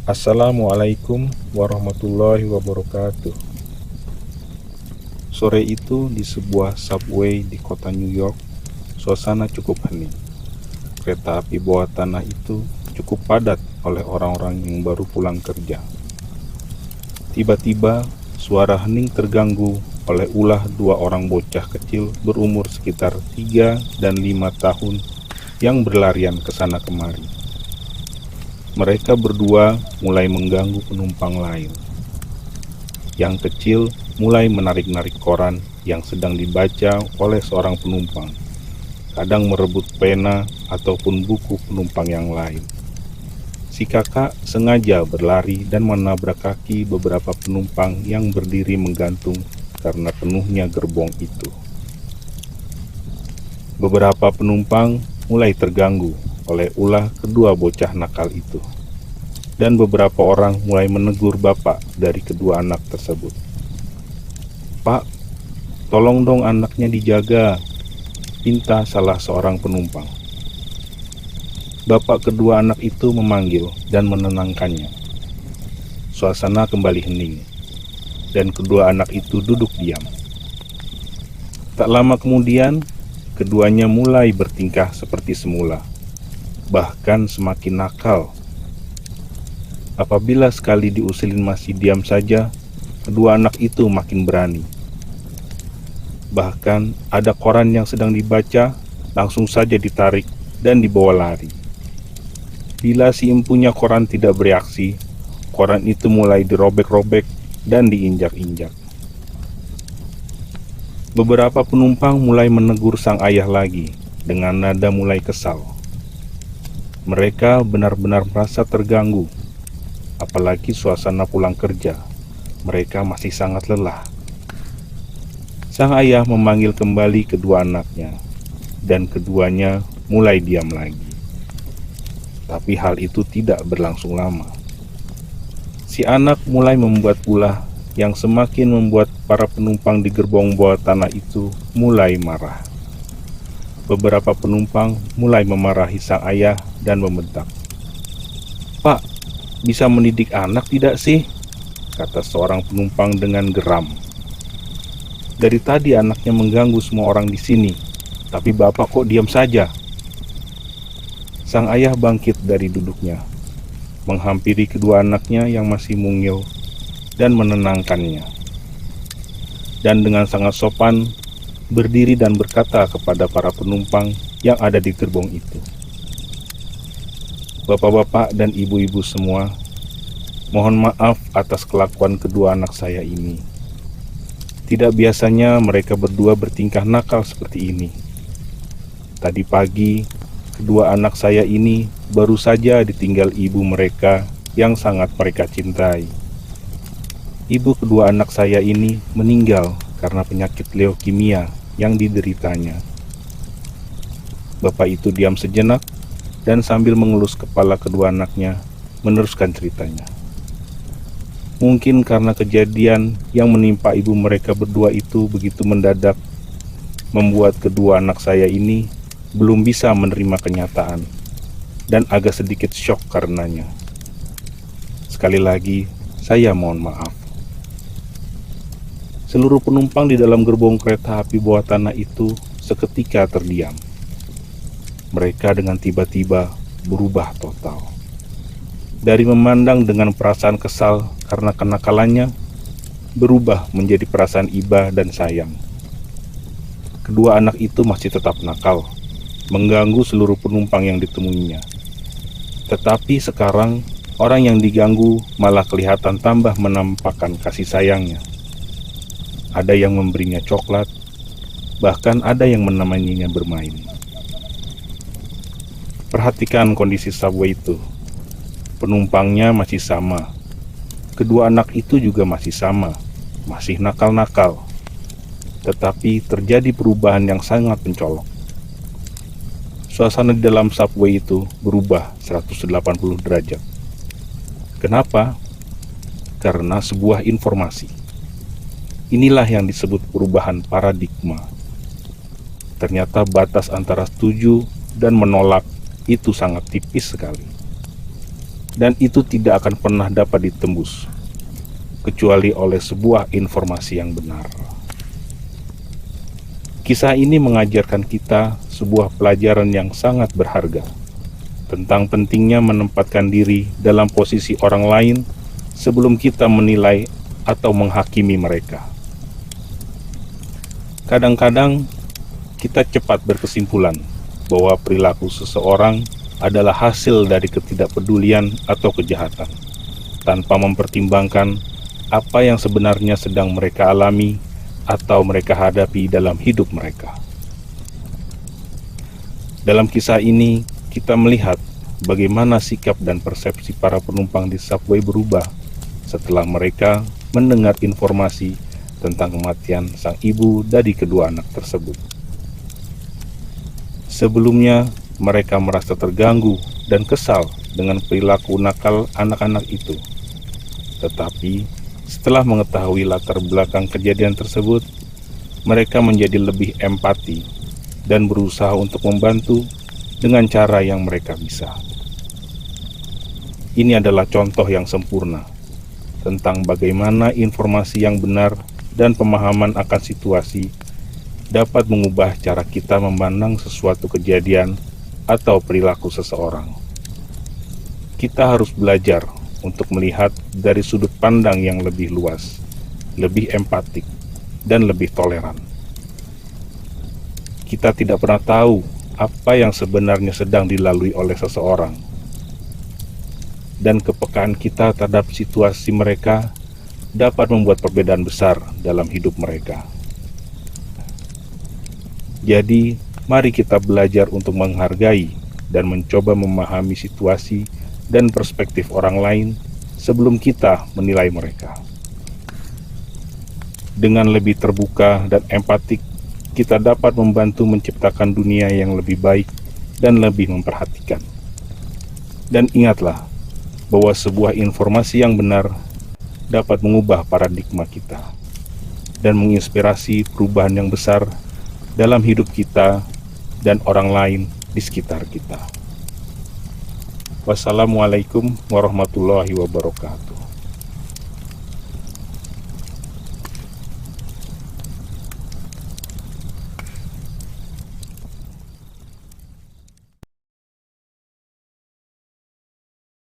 Assalamualaikum warahmatullahi wabarakatuh. Sore itu di sebuah subway di kota New York, suasana cukup hening. Kereta api bawah tanah itu cukup padat oleh orang-orang yang baru pulang kerja. Tiba-tiba, suara hening terganggu oleh ulah dua orang bocah kecil berumur sekitar 3 dan 5 tahun yang berlarian ke sana kemari. Mereka berdua mulai mengganggu penumpang lain. Yang kecil mulai menarik-narik koran yang sedang dibaca oleh seorang penumpang, kadang merebut pena ataupun buku penumpang yang lain. Si kakak sengaja berlari dan menabrak kaki beberapa penumpang yang berdiri menggantung karena penuhnya gerbong itu. Beberapa penumpang mulai terganggu oleh ulah kedua bocah nakal itu, dan beberapa orang mulai menegur bapak dari kedua anak tersebut. "Pak, tolong dong anaknya dijaga," pinta salah seorang penumpang. Bapak kedua anak itu memanggil dan menenangkannya. Suasana kembali hening, dan kedua anak itu duduk diam. Tak lama kemudian, keduanya mulai bertingkah seperti semula, bahkan semakin nakal. Apabila sekali diusilin masih diam saja, kedua anak itu makin berani. Bahkan ada koran yang sedang dibaca, langsung saja ditarik dan dibawa lari. Bila si empunya koran tidak bereaksi, koran itu mulai dirobek-robek dan diinjak-injak. Beberapa penumpang mulai menegur sang ayah lagi dengan nada mulai kesal. Mereka benar-benar merasa terganggu, apalagi suasana pulang kerja. Mereka masih sangat lelah. Sang ayah memanggil kembali kedua anaknya, dan keduanya mulai diam lagi. Tapi hal itu tidak berlangsung lama. Si anak mulai membuat ulah yang semakin membuat para penumpang di gerbong bawah tanah itu mulai marah. Beberapa penumpang mulai memarahi sang ayah dan membentak. "Pak, bisa mendidik anak tidak sih?" kata seorang penumpang dengan geram. "Dari tadi anaknya mengganggu semua orang di sini, tapi bapak kok diam saja?" Sang ayah bangkit dari duduknya, menghampiri kedua anaknya yang masih mungil dan menenangkannya. Dan dengan sangat sopan, berdiri dan berkata kepada para penumpang yang ada di gerbong itu, "Bapak-bapak dan ibu-ibu semua, mohon maaf atas kelakuan kedua anak saya ini. Tidak biasanya mereka berdua bertingkah nakal seperti ini. Tadi pagi, kedua anak saya ini baru saja ditinggal ibu mereka yang sangat mereka cintai. Ibu kedua anak saya ini meninggal karena penyakit leukemia yang dideritanya." Bapak itu diam sejenak dan sambil mengelus kepala kedua anaknya, meneruskan ceritanya. "Mungkin karena kejadian yang menimpa ibu mereka berdua itu begitu mendadak, membuat kedua anak saya ini belum bisa menerima kenyataan dan agak sedikit syok karenanya. Sekali lagi, saya mohon maaf." Seluruh penumpang di dalam gerbong kereta api bawah tanah itu seketika terdiam. Mereka dengan tiba-tiba berubah total. Dari memandang dengan perasaan kesal karena kenakalannya, berubah menjadi perasaan iba dan sayang. Kedua anak itu masih tetap nakal, mengganggu seluruh penumpang yang ditemuinya. Tetapi sekarang, orang yang diganggu malah kelihatan tambah menampakkan kasih sayangnya. Ada yang memberinya coklat, bahkan ada yang menemaninya bermain. Perhatikan kondisi subway itu. Penumpangnya masih sama. Kedua anak itu juga masih sama, masih nakal-nakal. Tetapi terjadi perubahan yang sangat mencolok. Suasana di dalam subway itu berubah 180 derajat. Kenapa? Karena sebuah informasi. Inilah yang disebut perubahan paradigma. Ternyata batas antara setuju dan menolak itu sangat tipis sekali. dan itu tidak akan pernah dapat ditembus kecuali oleh sebuah informasi yang benar. Kisah ini mengajarkan kita sebuah pelajaran yang sangat berharga tentang pentingnya menempatkan diri dalam posisi orang lain sebelum kita menilai atau menghakimi mereka. Kadang-kadang kita cepat berkesimpulan bahwa perilaku seseorang adalah hasil dari ketidakpedulian atau kejahatan, tanpa mempertimbangkan apa yang sebenarnya sedang mereka alami atau mereka hadapi dalam hidup mereka. Dalam kisah ini, kita melihat bagaimana sikap dan persepsi para penumpang di subway berubah setelah mereka mendengar informasi tentang kematian sang ibu dari kedua anak tersebut. Sebelumnya, mereka merasa terganggu dan kesal dengan perilaku nakal anak-anak itu. Tetapi, setelah mengetahui latar belakang kejadian tersebut, mereka menjadi lebih empati dan berusaha untuk membantu dengan cara yang mereka bisa. Ini adalah contoh yang sempurna tentang bagaimana informasi yang benar dan pemahaman akan situasi dapat mengubah cara kita memandang sesuatu kejadian atau perilaku seseorang. Kita harus belajar untuk melihat dari sudut pandang yang lebih luas, lebih empatik, dan lebih toleran. Kita tidak pernah tahu apa yang sebenarnya sedang dilalui oleh seseorang, dan kepekaan kita terhadap situasi mereka dapat membuat perbedaan besar dalam hidup mereka. Jadi, mari kita belajar untuk menghargai dan mencoba memahami situasi dan perspektif orang lain sebelum kita menilai mereka. Dengan lebih terbuka dan empatik, kita dapat membantu menciptakan dunia yang lebih baik dan lebih memperhatikan. Dan ingatlah bahwa sebuah informasi yang benar dapat mengubah paradigma kita dan menginspirasi perubahan yang besar dalam hidup kita dan orang lain di sekitar kita. Wassalamualaikum warahmatullahi wabarakatuh.